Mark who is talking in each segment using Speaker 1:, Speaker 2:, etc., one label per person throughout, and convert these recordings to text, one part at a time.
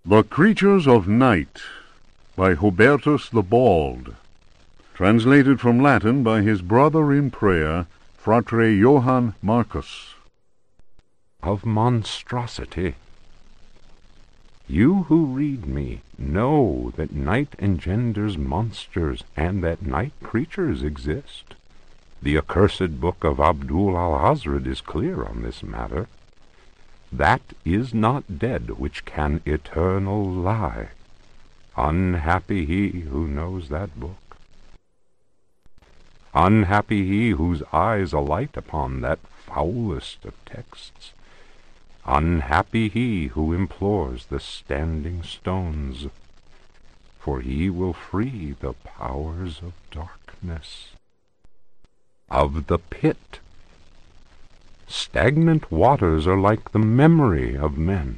Speaker 1: The Creatures of Night by Hubertus the Bald. Translated from Latin by his brother in prayer, Fratre Johann Marcus.
Speaker 2: Of monstrosity. You who read me know that night engenders monsters, and that night creatures exist. The accursed book of Abdul al-Hazred is clear on this matter. That is not dead which can eternal lie. Unhappy he who knows that book. Unhappy he whose eyes alight upon that foulest of texts. Unhappy he who implores the standing stones, for he will free the powers of darkness. Of the pit. Stagnant waters are like the memory of men.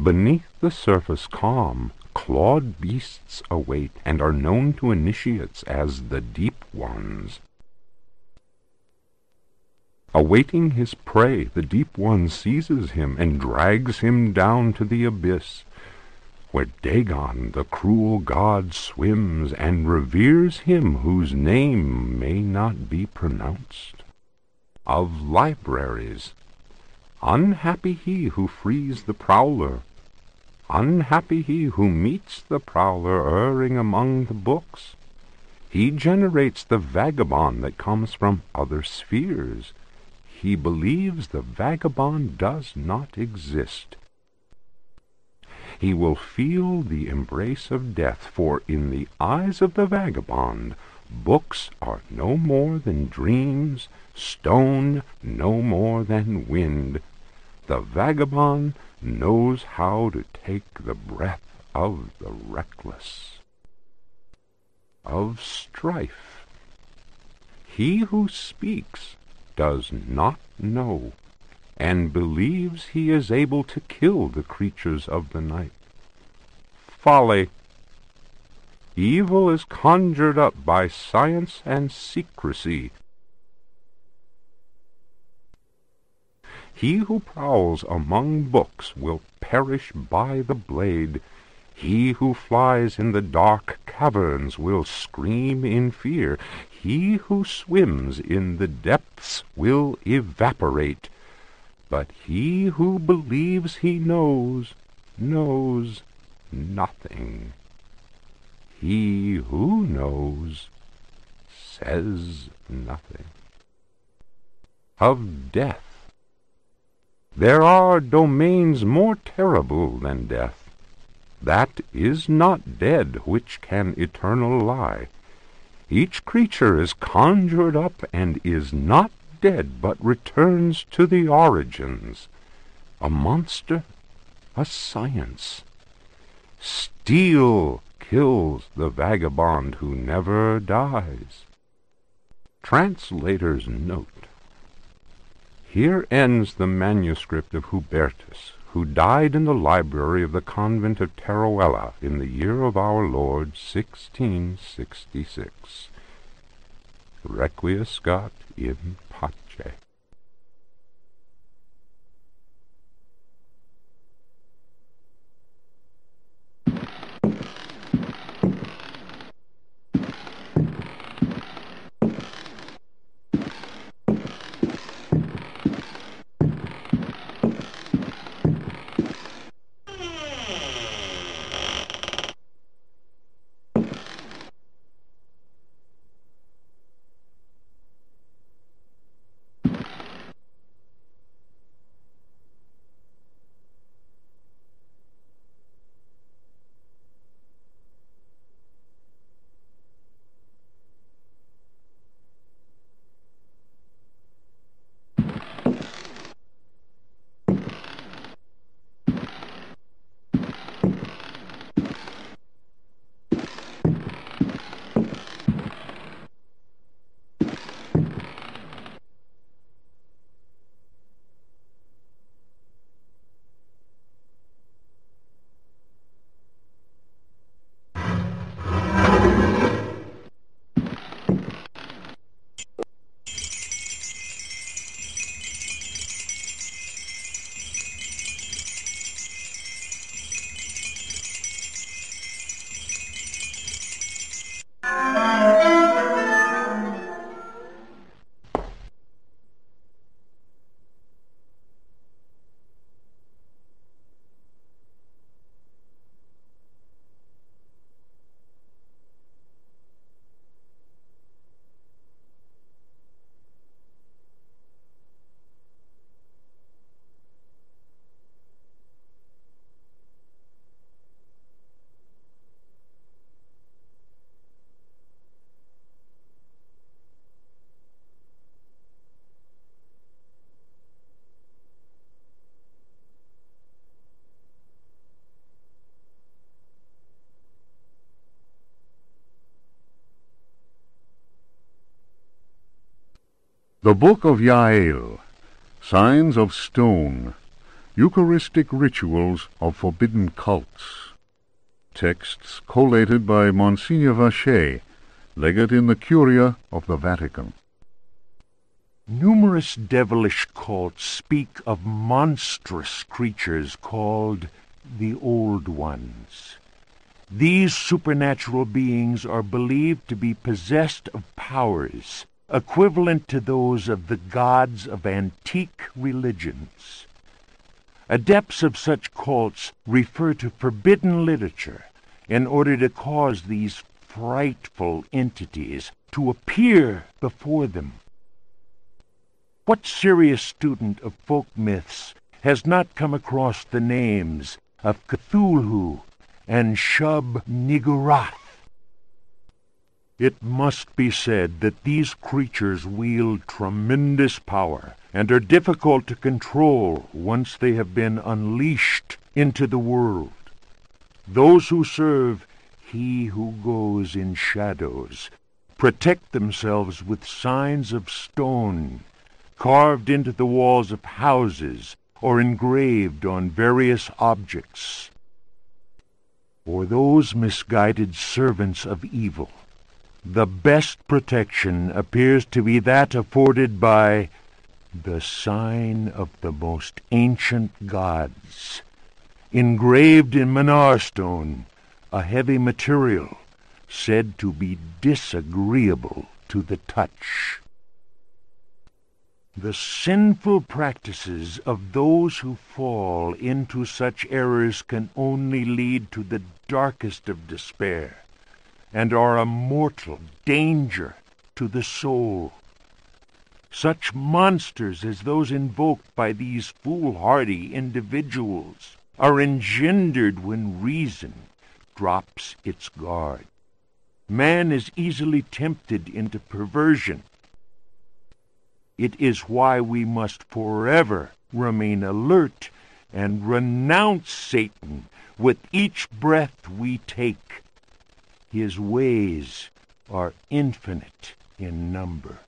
Speaker 2: Beneath the surface calm, clawed beasts await, and are known to initiates as the deep ones. Awaiting his prey, the deep one seizes him and drags him down to the abyss, where Dagon, the cruel god, swims and reveres him whose name may not be pronounced. Of libraries. Unhappy he who frees the prowler. Unhappy he who meets the prowler erring among the books. He generates the vagabond that comes from other spheres. He believes the vagabond does not exist. He will feel the embrace of death, for in the eyes of the vagabond, books are no more than dreams, stone no more than wind. The vagabond knows how to take the breath of the reckless. Of strife. He who speaks does not know, and believes he is able to kill the creatures of the night. Folly. Evil is conjured up by science and secrecy. He who prowls among books will perish by the blade. He who flies in the dark caverns will scream in fear. He who swims in the depths will evaporate. But he who believes he knows nothing. He who knows says nothing. Of death. There are domains more terrible than death. That is not dead which can eternal lie. Each creature is conjured up and is not dead, but returns to the origins. A monster, a science. Steel kills the vagabond who never dies. Translator's note. Here ends the manuscript of Hubertus, who died in the library of the convent of Teruella in the year of our Lord 1666. Requiescat in pace.
Speaker 1: The Book of Yael, Signs of Stone, Eucharistic Rituals of Forbidden Cults. Texts collated by Monsignor Vacher, Legate in the Curia of the Vatican.
Speaker 2: Numerous devilish cults speak of monstrous creatures called the Old Ones. These supernatural beings are believed to be possessed of powers equivalent to those of the gods of antique religions. Adepts of such cults refer to forbidden literature in order to cause these frightful entities to appear before them. What serious student of folk myths has not come across the names of Cthulhu and Shub-Niggurath? It must be said that these creatures wield tremendous power and are difficult to control once they have been unleashed into the world. Those who serve He who goes in shadows protect themselves with signs of stone, carved into the walls of houses or engraved on various objects. For those misguided servants of evil, the best protection appears to be that afforded by the sign of the most ancient gods, engraved in Manar stone, a heavy material said to be disagreeable to the touch. The sinful practices of those who fall into such errors can only lead to the darkest of despair, and are a mortal danger to the soul. Such monsters as those invoked by these foolhardy individuals are engendered when reason drops its guard. Man is easily tempted into perversion. It is why we must forever remain alert and renounce Satan with each breath we take. His ways are infinite in number.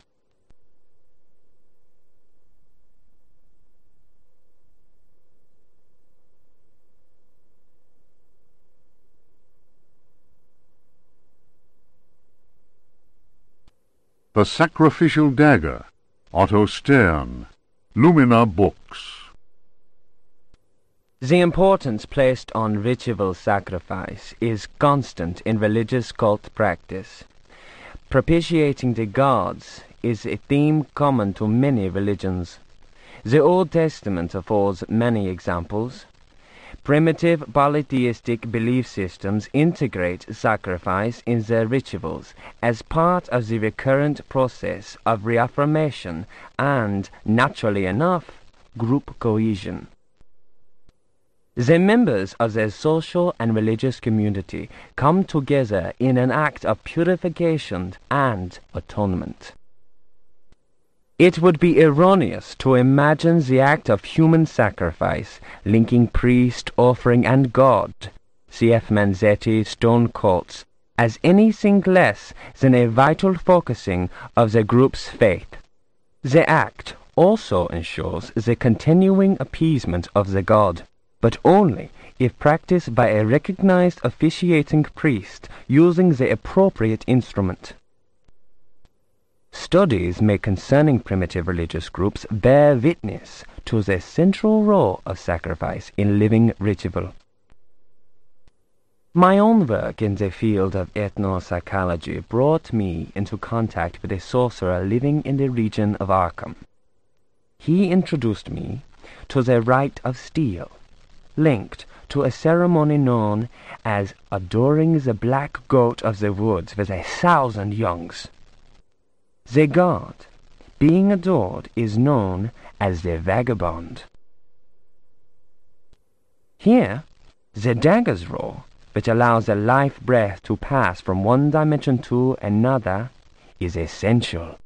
Speaker 1: The Sacrificial Dagger, Otto Stern, Lumina Books.
Speaker 3: The importance placed on ritual sacrifice is constant in religious cult practice. Propitiating the gods is a theme common to many religions. The Old Testament affords many examples. Primitive polytheistic belief systems integrate sacrifice in their rituals as part of the recurrent process of reaffirmation and, naturally enough, group cohesion. The members of their social and religious community come together in an act of purification and atonement. It would be erroneous to imagine the act of human sacrifice linking priest, offering, and God, C.F. Manzetti, stone cults, as anything less than a vital focusing of the group's faith. The act also ensures the continuing appeasement of the god, but only if practiced by a recognized officiating priest using the appropriate instrument. Studies made concerning primitive religious groups bear witness to the central role of sacrifice in living ritual. My own work in the field of ethnopsychology brought me into contact with a sorcerer living in the region of Arkham. He introduced me to the rite of steel, linked to a ceremony known as adoring the black goat of the woods with 1,000 youngs. The god being adored is known as the vagabond. Here, the dagger's role, which allows the life breath to pass from one dimension to another, is essential.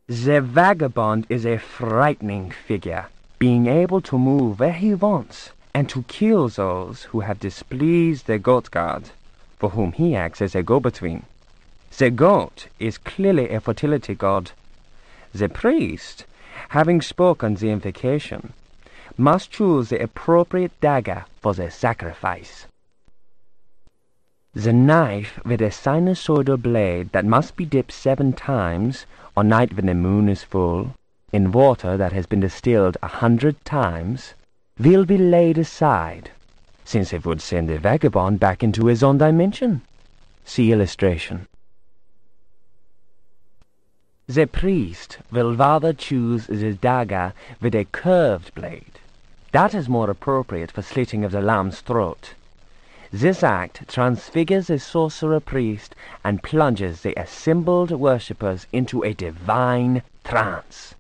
Speaker 3: The vagabond is a frightening figure, being able to move where he wants and to kill those who have displeased the goat god, for whom he acts as a go-between. The goat is clearly a fertility god. The priest, having spoken the invocation, must choose the appropriate dagger for the sacrifice. The knife with a sinusoidal blade that must be dipped 7 times, on night when the moon is full, in water that has been distilled 100 times, will be laid aside, since it would send the vagabond back into his own dimension. See illustration. The priest will rather choose the dagger with a curved blade. That is more appropriate for slitting of the lamb's throat. This act transfigures the sorcerer priest and plunges the assembled worshippers into a divine trance.